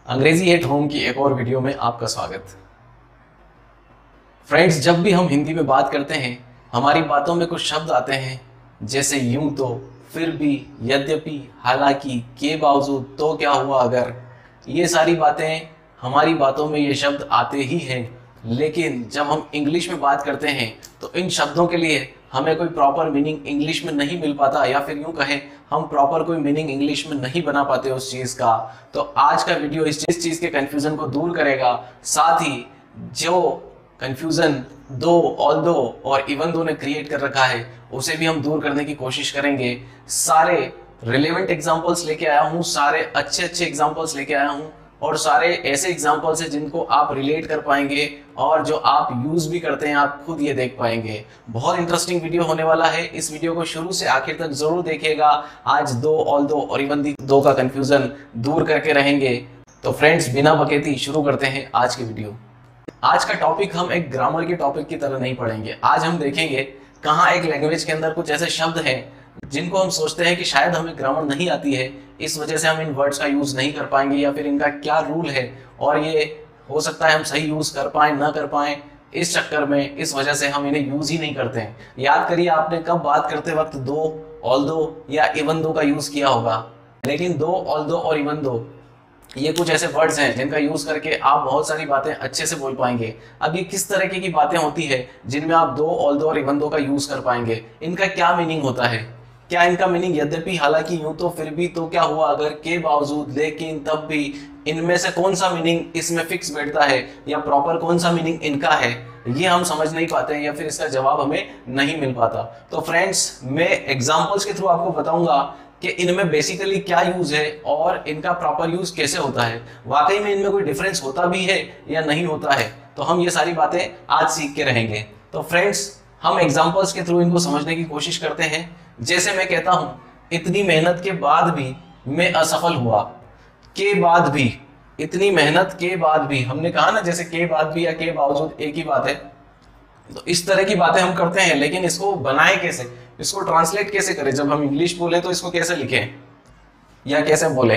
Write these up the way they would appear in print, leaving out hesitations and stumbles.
अंग्रेजी at home की एक और वीडियो में आपका स्वागत। फ्रेंड्स, जब भी हम हिंदी में बात करते हैं हमारी बातों में कुछ शब्द आते हैं जैसे यूं तो, फिर भी, यद्यपि, हालांकि, के बावजूद, तो क्या हुआ अगर। ये सारी बातें हमारी बातों में ये शब्द आते ही हैं, लेकिन जब हम इंग्लिश में बात करते हैं तो इन शब्दों के लिए हमें कोई प्रॉपर मीनिंग इंग्लिश में नहीं मिल पाता, या फिर यूं कहें हम प्रॉपर कोई मीनिंग इंग्लिश में नहीं बना पाते उस चीज का। तो आज का वीडियो इस चीज के कंफ्यूजन को दूर करेगा, साथ ही जो कंफ्यूजन दो, ऑल्दो और इवन दो ने क्रिएट कर रखा है उसे भी हम दूर करने की कोशिश करेंगे। सारे रिलेवेंट एग्जांपल्स लेके आया हूँ, सारे अच्छे एग्जांपल्स लेके आया हूँ और सारे ऐसे एग्जांपल्स हैं जिनको आप रिलेट कर पाएंगे और जो आप यूज भी करते हैं आप खुद ये देख पाएंगे। बहुत इंटरेस्टिंग वीडियो होने वाला है, इस वीडियो को शुरू से आखिर तक जरूर देखिएगा। आज दो, ऑल्दो और इवन दो का कंफ्यूजन दूर करके रहेंगे। तो फ्रेंड्स, बिना बकेती शुरू करते हैं आज की वीडियो। आज का टॉपिक हम एक ग्रामर के टॉपिक की तरह नहीं पढ़ेंगे। आज हम देखेंगे कहाँ एक लैंग्वेज के अंदर कुछ ऐसे शब्द हैं जिनको हम सोचते हैं कि शायद हमें ग्रामर नहीं आती है, इस वजह से हम इन वर्ड्स का यूज नहीं कर पाएंगे, या फिर इनका क्या रूल है और ये हो सकता है हम सही यूज कर पाए ना कर पाए। इस चक्कर में, इस वजह से हम इन्हें यूज ही नहीं करते हैं। याद करिए आपने कब बात करते वक्त दो, ऑल्दो या इवन दो का यूज किया होगा। लेकिन दो, ऑल्दो और इवन दो ये कुछ ऐसे वर्ड्स हैं जिनका यूज करके आप बहुत सारी बातें अच्छे से बोल पाएंगे। अब ये किस तरीके की बातें होती है जिनमें आप दो, ऑल्दो और इवन दो का यूज कर पाएंगे, इनका क्या मीनिंग होता है। क्या इनका मीनिंग यद्यपि, हालांकि, यूं तो, फिर भी, तो क्या हुआ अगर, के बावजूद, लेकिन, तब भी, इनमें से कौन सा मीनिंग इसमें फिक्स बैठता है या प्रॉपर कौन सा मीनिंग इनका है, ये हम समझ नहीं पाते हैं या फिर इसका जवाब हमें नहीं मिल पाता। तो फ्रेंड्स, मैं एग्जांपल्स के थ्रू आपको बताऊंगा कि इनमें बेसिकली क्या यूज है और इनका प्रॉपर यूज कैसे होता है। वाकई में इनमें कोई डिफरेंस होता भी है या नहीं होता है, तो हम ये सारी बातें आज सीख के रहेंगे। तो फ्रेंड्स, हम एग्जांपल्स के थ्रू इनको समझने की कोशिश करते हैं। जैसे मैं कहता हूं, इतनी मेहनत के बाद भी मैं असफल हुआ। के बाद भी, इतनी मेहनत के बाद भी, हमने कहा ना जैसे के बाद भी या के बावजूद एक ही बात है। तो इस तरह की बातें हम करते हैं, लेकिन इसको बनाए कैसे, इसको ट्रांसलेट कैसे करें। जब हम इंग्लिश बोले तो इसको कैसे लिखें या कैसे बोले।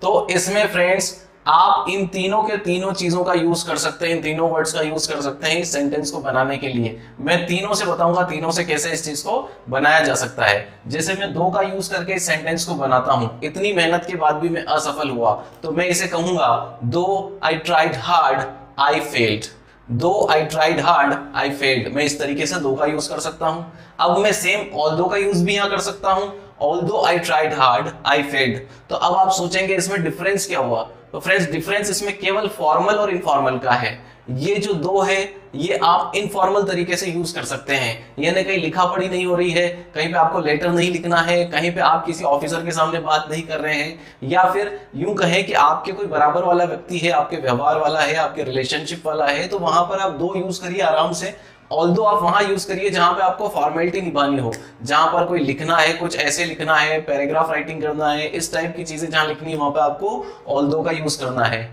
तो इसमें फ्रेंड्स आप इन तीनों के तीनों चीजों का यूज कर सकते हैं, इन तीनों वर्ड्स का यूज कर सकते हैं इस सेंटेंस को बनाने के लिए। मैं तीनों से बताऊंगा, तीनों से कैसे इस चीज को बनाया जा सकता है। जैसे मैं दो का यूज करके इस सेंटेंस को बनाता हूं, इतनी मेहनत के बाद भी मैं असफल हुआ, तो मैं इसे कहूंगा though I tried hard I failed. Though I tried hard I failed, मैं इस तरीके से दो का यूज कर सकता हूं। अब मैं सेम ऑल्दो का यूज भी यहां कर सकता हूं, although I tried hard I failed. तो अब आप सोचेंगे इसमें डिफरेंस क्या हुआ। तो फ्रेंड्स, डिफरेंस इसमें केवल फॉर्मल और इनफॉर्मल का है। ये जो दो है ये आप इनफॉर्मल तरीके से यूज कर सकते हैं, यानी कहीं लिखा पढ़ी नहीं हो रही है, कहीं पे आपको लेटर नहीं लिखना है, कहीं पे आप किसी ऑफिसर के सामने बात नहीं कर रहे हैं, या फिर यूं कहें कि आपके कोई बराबर वाला व्यक्ति है, आपके व्यवहार वाला है, आपके रिलेशनशिप वाला है, तो वहां पर आप दो यूज करिए आराम से। ऑल्दो आप वहां यूज करिए जहां पे आपको फॉर्मेलिटी निभानी हो, जहां पर कोई लिखना है, कुछ ऐसे लिखना है, पैराग्राफ राइटिंग करना है, इस टाइप की चीजें जहां लिखनी है वहां पे आपको ऑल्दो का यूज करना है।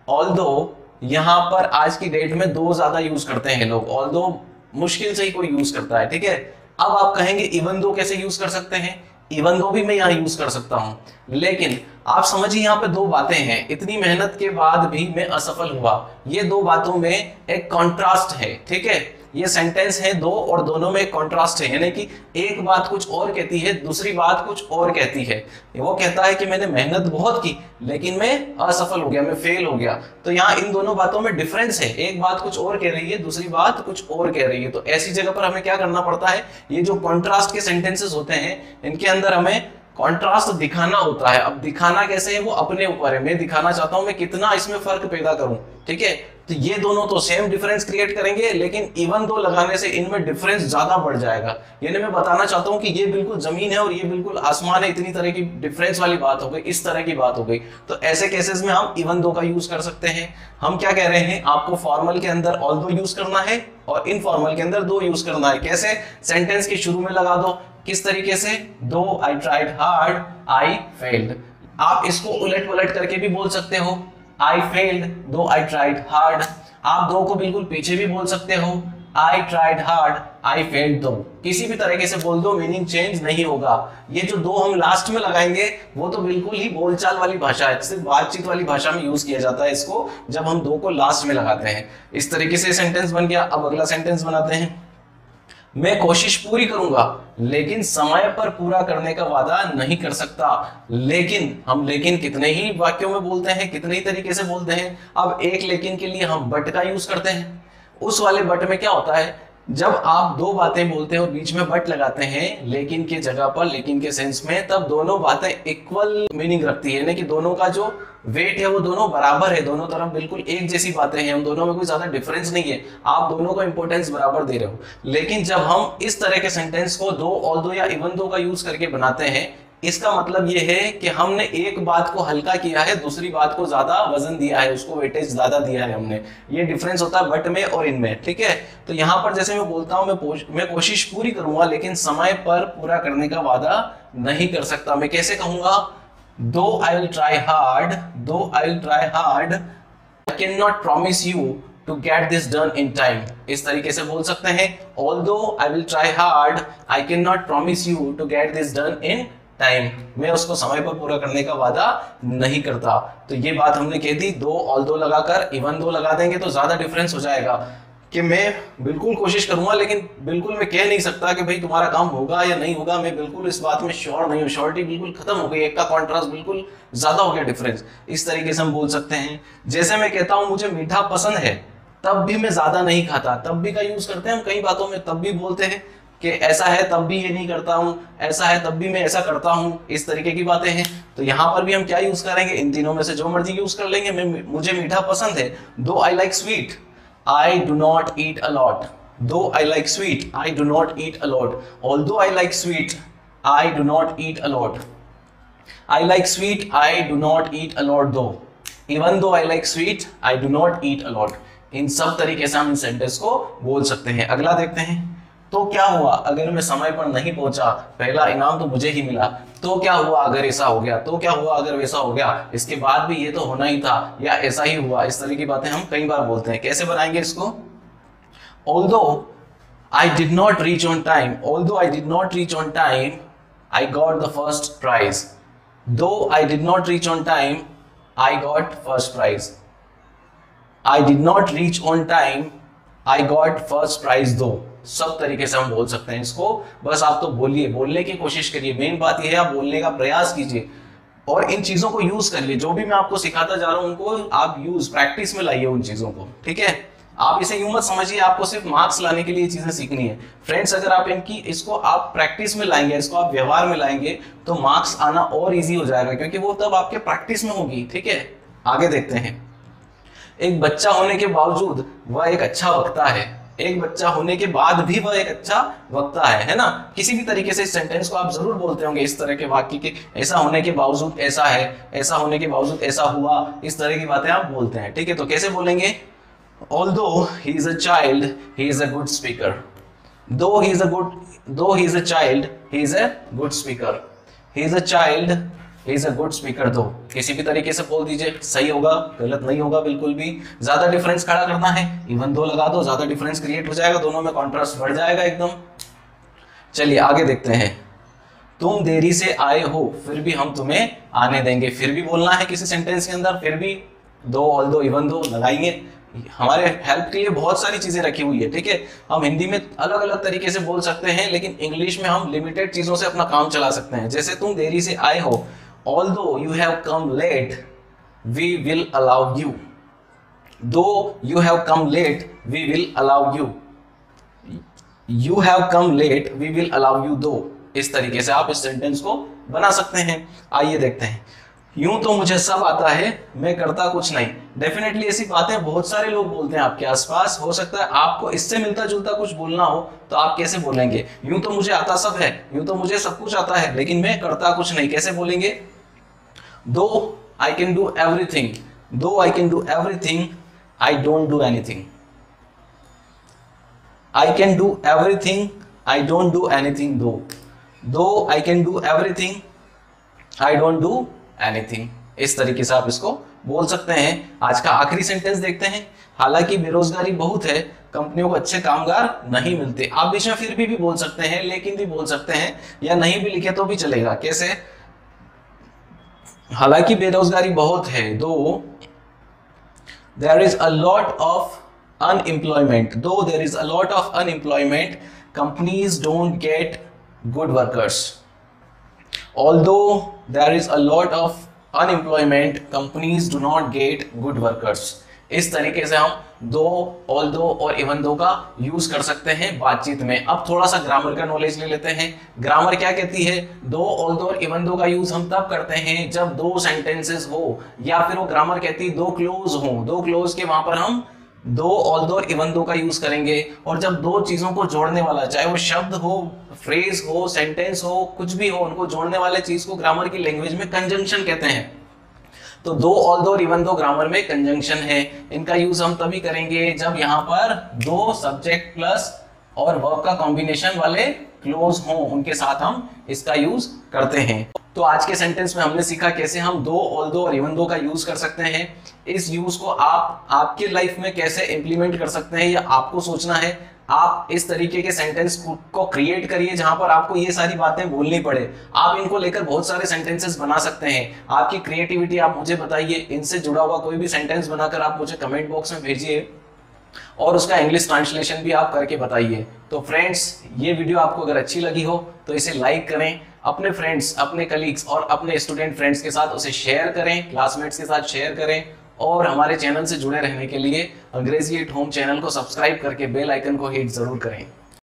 ऑल्दो यहाँ पर आज की डेट में दो ज्यादा यूज करते हैं लोग, ऑल्दो मुश्किल से ही कोई यूज करता है, ठीक है। अब आप कहेंगे इवन दो कैसे यूज कर सकते हैं। इवन दो भी मैं यहाँ यूज कर सकता हूं, लेकिन आप समझिए यहाँ पे दो बातें हैं। इतनी मेहनत के बाद भी मैं असफल हुआ, ये दो बातों में एक कॉन्ट्रास्ट है, ठीक है। ये सेंटेंस है दो और दोनों में एक कॉन्ट्रास्ट है, यानी कि एक बात कुछ और कहती है, दूसरी बात कुछ और कहती है। वो कहता है कि मैंने मेहनत बहुत की लेकिन मैं असफल हो गया, मैं फेल हो गया। तो यहाँ इन दोनों बातों में डिफरेंस है, एक बात कुछ और कह रही है, दूसरी बात कुछ और कह रही है। तो ऐसी जगह पर हमें क्या करना पड़ता है, ये जो कॉन्ट्रास्ट के सेंटेंसेस होते हैं इनके अंदर हमें कॉन्ट्रास्ट दिखाना होता है। अब दिखाना कैसे है वो अपने ऊपर है, मैं दिखाना चाहता हूं मैं कितना इसमें फर्क पैदा करूं, ठीक है। तो ये दोनों तो सेम डिफरेंस क्रिएट करेंगे, लेकिन इवन दो लगाने से इनमें डिफरेंस ज्यादा बढ़ जाएगा। यानी मैं बताना चाहता हूं कि ये बिल्कुल जमीन है और ये बिल्कुल आसमान है, इतनी तरह की डिफरेंस वाली बात हो गई, इस तरह की बात हो गई। तो ऐसे केसेस में हम इवन दो का यूज कर सकते हैं। हम क्या कह रहे हैं, आपको फॉर्मल के अंदर ऑल्दो यूज करना है और इनफॉर्मल के अंदर दो यूज करना है। कैसे, सेंटेंस के शुरू में लगा दो, किस तरीके से, दो I tried hard I failed. आप इसको उलट पलट करके भी बोल सकते हो, आई failed though I tried hard. आप दो को बिल्कुल पीछे भी बोल सकते हो, आई ट्राइड हार्ड आई फेल्ड दो, किसी भी तरीके से बोल दो, मीनिंग चेंज नहीं होगा। ये जो दो हम लास्ट में लगाएंगे वो तो बिल्कुल ही बोलचाल वाली भाषा है, सिर्फ बातचीत वाली भाषा में यूज किया जाता है इसको, जब हम दो को लास्ट में लगाते हैं। इस तरीके से सेंटेंस बन गया। अब अगला सेंटेंस बनाते हैं। मैं कोशिश पूरी करूंगा लेकिन समय पर पूरा करने का वादा नहीं कर सकता। लेकिन हम लेकिन कितने ही वाक्यों में बोलते हैं, कितने ही तरीके से बोलते हैं। अब एक लेकिन के लिए हम बट का यूज करते हैं। उस वाले बट में क्या होता है, जब आप दो बातें बोलते हैं और बीच में बट लगाते हैं लेकिन के जगह पर, लेकिन के सेंस में, तब दोनों बातें इक्वल मीनिंग रखती है, यानी कि दोनों का जो वेट है वो दोनों बराबर है, दोनों तरफ बिल्कुल एक जैसी बातें हैं, उन दोनों में कोई ज्यादा डिफरेंस नहीं है, आप दोनों को इंपॉर्टेंस बराबर दे रहे हो। लेकिन जब हम इस तरह के सेंटेंस को दो, ऑल्दो या इवन दो का यूज करके बनाते हैं, इसका मतलब ये है कि हमने एक बात को हल्का किया है, दूसरी बात को ज्यादा वजन दिया है, उसको वेटेज ज्यादा दिया है हमने। ये डिफरेंस होता है बट में और इनमें, ठीक है। तो यहाँ पर जैसे मैं बोलता हूं, मैं कोशिश पूरी करूंगा लेकिन समय पर पूरा करने का वादा नहीं कर सकता। मैं कैसे कहूंगा, though I will try hard, though I will try hard, I can not promise you to get this done in time. इस तरीके से बोल सकते हैं, although I will try hard, I can not promise you to get this done in time. मैं उसको समय पर पूरा करने का वादा नहीं करता। तो ये बात हमने कह दी। दो ऑल्दो लगाकर इवन दो लगा देंगे तो ज्यादा डिफरेंस हो जाएगा कि मैं बिल्कुल कोशिश करूंगा लेकिन बिल्कुल मैं कह नहीं सकता कि भाई तुम्हारा काम होगा या नहीं होगा, मैं बिल्कुल इस बात में श्योर नहीं हूँ। श्योरिटी बिल्कुल खत्म हो गई, एक का कॉन्ट्रास्ट बिल्कुल ज्यादा हो गया डिफरेंस। इस तरीके से हम बोल सकते हैं। जैसे मैं कहता हूं मुझे मीठा पसंद है, तब भी मैं ज्यादा नहीं खाता, तब भी का यूज करते हैं हम कई बातों में। तब भी बोलते हैं कि ऐसा है तब भी ये नहीं करता हूं, ऐसा है तब भी मैं ऐसा करता हूं, इस तरीके की बातें हैं। तो यहां पर भी हम क्या यूज करेंगे, इन तीनों में से जो मर्जी यूज कर लेंगे। मुझे मीठा पसंद है, दो I like sweet, I do not eat a lot. Though I like sweet, I do not eat a lot. Although I like sweet, I do not eat a lot. I like sweet, I do not eat a lot though. Even though I like sweet, I do not eat a lot. इन सब तरीके से हम इन sentence को बोल सकते हैं। अगला देखते हैं। तो क्या हुआ अगर मैं समय पर नहीं पहुंचा, पहला इनाम तो मुझे ही मिला, तो क्या हुआ अगर ऐसा हो गया, तो क्या हुआ अगर वैसा हो गया, इसके बाद भी ये तो होना ही था, या ऐसा ही हुआ। इस तरह की बातें हम कई बार बोलते हैं। कैसे बनाएंगे इसको, although I did not reach on time, although I did not reach on time, I got the first prize. Though I did not reach on time, I got first prize. I did not reach on time, I got first prize though. सब तरीके से हम बोल सकते हैं इसको। बस आप तो बोलिए, बोलने की कोशिश करिए। मेन बात यह है आप बोलने का प्रयास कीजिए और इन चीजों को यूज कर लिए। जो भी मैं आपको सिखाता जा रहा हूं उनको आप यूज, प्रैक्टिस में लाइए उन चीजों को, ठीक है। आप इसे यूं मत समझिए आपको सिर्फ मार्क्स लाने के लिए चीजें सीखनी है। फ्रेंड्स, अगर आप इसको आप प्रैक्टिस में लाएंगे, इसको आप व्यवहार में लाएंगे तो मार्क्स आना और ईजी हो जाएगा, क्योंकि वो तब आपके प्रैक्टिस में होगी, ठीक है। आगे देखते हैं। एक बच्चा होने के बावजूद वह एक अच्छा वक्ता है। एक बच्चा होने के बाद भी वह एक अच्छा वक्ता है ना। किसी भी तरीके से इस सेंटेंस को आप जरूर बोलते होंगे इस तरह के वाक्य के, ऐसा होने के बावजूद ऐसा है, ऐसा होने के बावजूद ऐसा हुआ, इस तरह की बातें आप बोलते हैं, ठीक है। तो कैसे बोलेंगे, although he is a child, he is a good speaker. Though he is a child, he is a good speaker. He is a child, he is a good speaker though. किसी भी तरीके से बोल दीजिए, सही होगा, गलत नहीं होगा बिल्कुल भी। ज्यादा डिफरेंस खड़ा करना है, इवन दो लगा दो, ज्यादा डिफरेंस क्रिएट हो जाएगा, दोनों में कॉन्ट्रास्ट बढ़ जाएगा एकदम। चलिए आगे देखते हैं। तुम देरी से आए हो फिर भी हम तुम्हें आने देंगे। फिर भी बोलना है किसी सेंटेंस के अंदर, फिर भी दो, ऑल्दो, इवन दो लगाएंगे। हमारे हेल्प के लिए बहुत सारी चीजें रखी हुई है, ठीक है। हम हिंदी में अलग अलग तरीके से बोल सकते हैं, लेकिन इंग्लिश में हम लिमिटेड चीजों से अपना काम चला सकते हैं। जैसे तुम देरी से आए हो, although you have come late, we will allow you. Though you have come late, we will allow you. You have come late, we will allow you though. इस तरीके से आप इस सेंटेंस को बना सकते हैं। आइए देखते हैं। यूं तो मुझे सब आता है, मैं करता कुछ नहीं। डेफिनेटली ऐसी बातें बहुत सारे लोग बोलते हैं आपके आसपास। हो सकता है आपको इससे मिलता जुलता कुछ बोलना हो, तो आप कैसे बोलेंगे, यूं तो मुझे आता सब है, यूं तो मुझे सब कुछ आता है, लेकिन मैं करता कुछ नहीं। कैसे बोलेंगे, though I can do everything, though I can do everything, I don't do anything. I can do everything, I don't do anything though. Though I can do everything, I don't do anything. इस तरीके से आप इसको बोल सकते हैं। आज का आखिरी सेंटेंस देखते हैं। हालांकि बेरोजगारी बहुत है, कंपनियों को अच्छे कामगार नहीं मिलते। आप बीच में फिर भी बोल सकते हैं, लेकिन भी बोल सकते हैं, या नहीं भी लिखे तो भी चलेगा। कैसे? हालांकि बेरोजगारी बहुत है, दो there is a lot of unemployment, companies don't get good workers. Although there is a lot of unemployment, companies do not get good workers. इस तरीके से हम दो, ऑल्दो और इवन दो का यूज कर सकते हैं बातचीत में। अब थोड़ा सा ग्रामर का नॉलेज ले लेते हैं। ग्रामर क्या कहती है? दो, ऑल्दो और इवन दो का यूज हम तब करते हैं जब दो सेंटेंसेस हो, या फिर वो ग्रामर कहती है दो क्लोज हो। दो क्लोज के वहां पर हम दो, ऑल्दो और इवन दो का यूज करेंगे। और जब दो चीजों को जोड़ने वाला, चाहे वो शब्द हो, फ्रेज हो, सेंटेंस हो, कुछ भी हो, उनको जोड़ने वाले चीज को ग्रामर की लैंग्वेज में कंजंक्शन कहते हैं। तो दो, ऑल्दो और इवन दो ग्रामर में कंजंक्शन है। इनका यूज हम तभी करेंगे जब यहाँ पर दो सब्जेक्ट प्लस और वर्ब का कॉम्बिनेशन वाले क्लोज हों, उनके साथ हम इसका यूज करते हैं। तो आज के सेंटेंस में हमने सीखा कैसे हम दो, ऑल्दो और इवन दो का यूज कर सकते हैं। इस यूज को आप आपके लाइफ में कैसे इंप्लीमेंट कर सकते हैं, ये आपको सोचना है। आप इस तरीके के सेंटेंस को क्रिएट करिए जहां पर आपको ये सारी बातें बोलनी पड़े। आप इनको लेकर बहुत सारे सेंटेंसेस बना सकते हैं। आपकी क्रिएटिविटी आप मुझे बताइए, इनसे जुड़ा हुआ कोई भी सेंटेंस बनाकर आप मुझे कमेंट बॉक्स में भेजिए और उसका इंग्लिश ट्रांसलेशन भी आप करके बताइए। तो फ्रेंड्स, ये वीडियो आपको अगर अच्छी लगी हो तो इसे लाइक करें, अपने फ्रेंड्स, अपने कलीग्स और अपने स्टूडेंट फ्रेंड्स के साथ उसे शेयर करें, क्लासमेट्स के साथ शेयर करें। और हमारे चैनल से जुड़े रहने के लिए अंग्रेजी एट होम चैनल को सब्सक्राइब करके बेल आइकन को हिट जरूर करें।